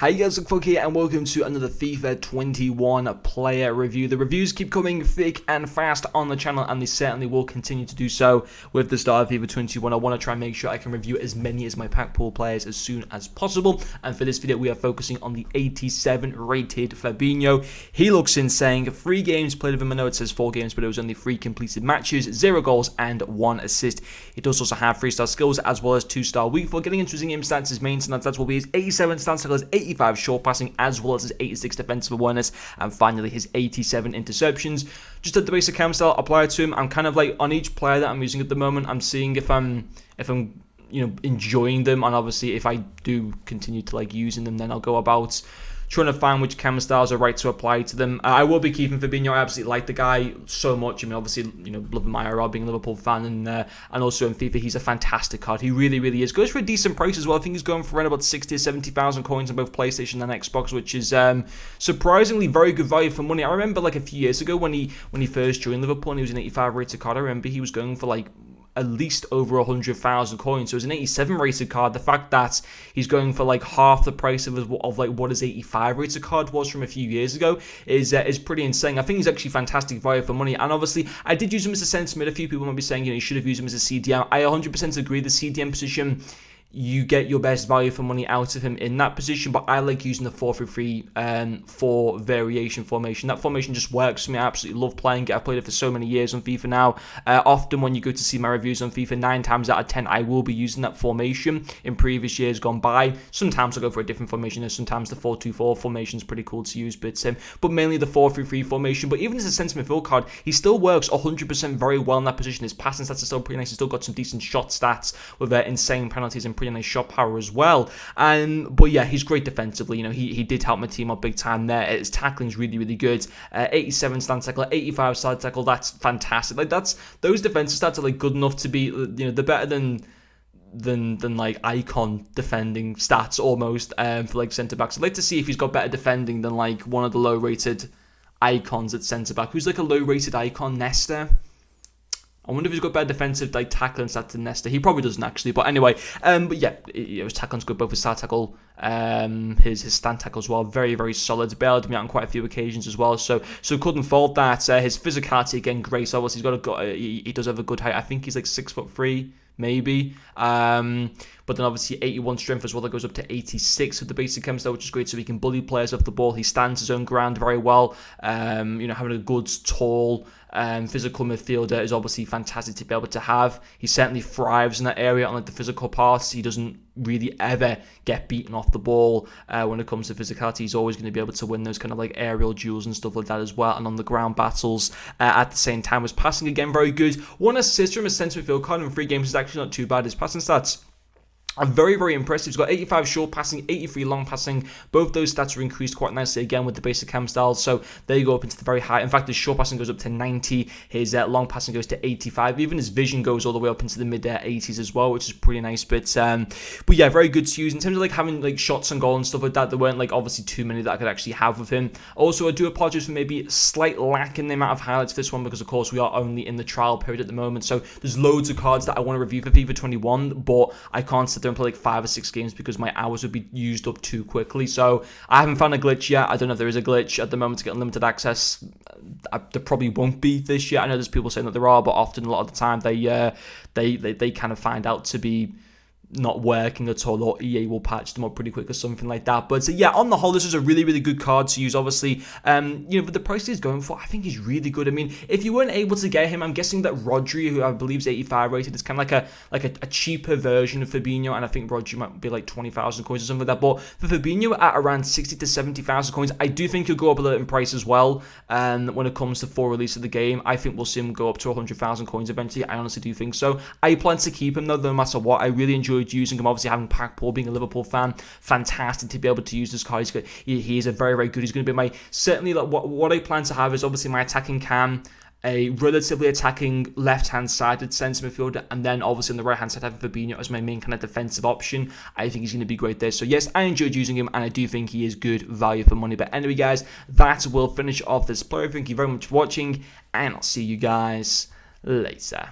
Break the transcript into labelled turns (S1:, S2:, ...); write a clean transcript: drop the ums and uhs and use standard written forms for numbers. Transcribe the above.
S1: Hi guys, Fuck here and welcome to another FIFA 21 player review. The reviews keep coming thick and fast on the channel and they certainly will continue to do so with the start of FIFA 21. I want to try and make sure I can review as many as my pack pool players as soon as possible. And for this video we are focusing on the 87 rated Fabinho. He looks insane. 3 games played with him. I know it says 4 games but it was only 3 completed matches, 0 goals and 1 assist. He does also have 3-star skills as well as 2-star weak foot. Getting into his in-game stats, his main stats will be his 87 stance tackles, 85 short passing, as well as his 86 defensive awareness, and finally his 87 interceptions. Just at the basic cam style applied to him. I'm kind of like on each player that I'm using at the moment, I'm seeing if I'm enjoying them, and obviously if I do continue to like using them, then I'll go about trying to find which camera styles are right to apply to them. I will be keeping Fabinho. I absolutely like the guy so much. I mean, obviously, loving my IRL, being a Liverpool fan, and also in FIFA, he's a fantastic card. He really, really is. Goes for a decent price as well. I think he's going for around about 60 to 70,000 coins on both PlayStation and Xbox, which is surprisingly very good value for money. I remember like a few years ago when he first joined Liverpool and he was an 85 rated card. I remember he was going for like at least over 100,000 coins. So it's an 87 rated card. The fact that he's going for like half the price of like what his 85 rated card was from a few years ago is pretty insane. I think he's actually fantastic value for money. And obviously, I did use him as a centre mid. A few people might be saying, you should have used him as a CDM. I 100% agree. The CDM position, you get your best value for money out of him in that position, but I like using the 4-3-3 4 variation formation. That formation just works for me. I absolutely love playing it. I've played it for so many years on FIFA now. Often when you go to see my reviews on FIFA, 9 times out of 10 I will be using that formation in previous years gone by. Sometimes I'll go for a different formation, and sometimes the 4-2-4 formation is pretty cool to use, but mainly the 4-3-3 formation. But even as a centre midfield card, he still works 100% very well in that position. His passing stats are still pretty nice. He's still got some decent shot stats with insane penalties and pretty nice shot power as well. But yeah, he's great defensively. He did help my team out big time there. His tackling's really, really good. 87 stance tackle, 85 side tackle. That's fantastic. Like those defensive stats are like good enough to be they're better than like icon defending stats almost for like centre backs. I'd like to see if he's got better defending than like one of the low rated icons at centre back. Who's like a low rated icon? Nesta. I wonder if he's got better defensive like tackling stats than Nesta. He probably doesn't actually, but anyway. But yeah, his tackling's good, both his start tackle, his stand tackle as well. Very, very solid. Bailed me out on quite a few occasions as well, so couldn't fault that. His physicality again, great. So obviously he does have a good height. I think he's like 6'3", maybe. But then obviously 81 strength as well. That goes up to 86 with the basic chem style, which is great. So he can bully players off the ball. He stands his own ground very well. Having a good, tall, physical midfielder is obviously fantastic to be able to have. He certainly thrives in that area on like the physical parts. He doesn't really ever get beaten off the ball when it comes to physicality. He's always going to be able to win those kind of like aerial duels and stuff like that as well, and on the ground battles at the same time. His passing again very good. 1 assist from his centre midfield card in 3 games is actually not too bad. His passing stats are very, very impressive. He's got 85 short passing, 83 long passing. Both those stats are increased quite nicely again with the basic cam styles. So they go up into the very high. In fact, his short passing goes up to 90. His long passing goes to 85. Even his vision goes all the way up into the mid 80s as well, which is pretty nice. But yeah, very good to use in terms of like having like shots on goal and stuff like that. There weren't like obviously too many that I could actually have with him. Also, I do apologize for maybe a slight lack in the amount of highlights for this one, because of course we are only in the trial period at the moment. So there's loads of cards that I want to review for FIFA 21, but I can't sit there and play like 5 or 6 games because my hours would be used up too quickly. So I haven't found a glitch yet. I don't know if there is a glitch at the moment to get unlimited access. There probably won't be this year. I know there's people saying that there are, but often a lot of the time they kind of find out to be not working at all, or EA will patch them up pretty quick or something like that. But so yeah, on the whole, this is a really, really good card to use. Obviously, but the price he's going for, I think he's really good. I mean, if you weren't able to get him, I'm guessing that Rodri, who I believe is 85 rated, is kind of like a cheaper version of Fabinho, and I think Rodri might be like 20,000 coins or something like that. But for Fabinho at around 60 to 70,000 coins, I do think he'll go up a little in price as well. And when it comes to full release of the game, I think we'll see him go up to 100,000 coins eventually. I honestly do think so. I plan to keep him though, no matter what. I really enjoyed using him. Obviously, having Pack Paul, being a Liverpool fan, fantastic to be able to use this card. He is a very, very good. He's going to be my, certainly like what I plan to have is obviously my attacking cam, a relatively attacking left-hand sided centre midfielder, and then obviously on the right-hand side having Fabinho as my main kind of defensive option. I think he's going to be great there. So yes, I enjoyed using him, and I do think he is good value for money. But anyway, guys, that will finish off this player. Thank you very much for watching, and I'll see you guys later.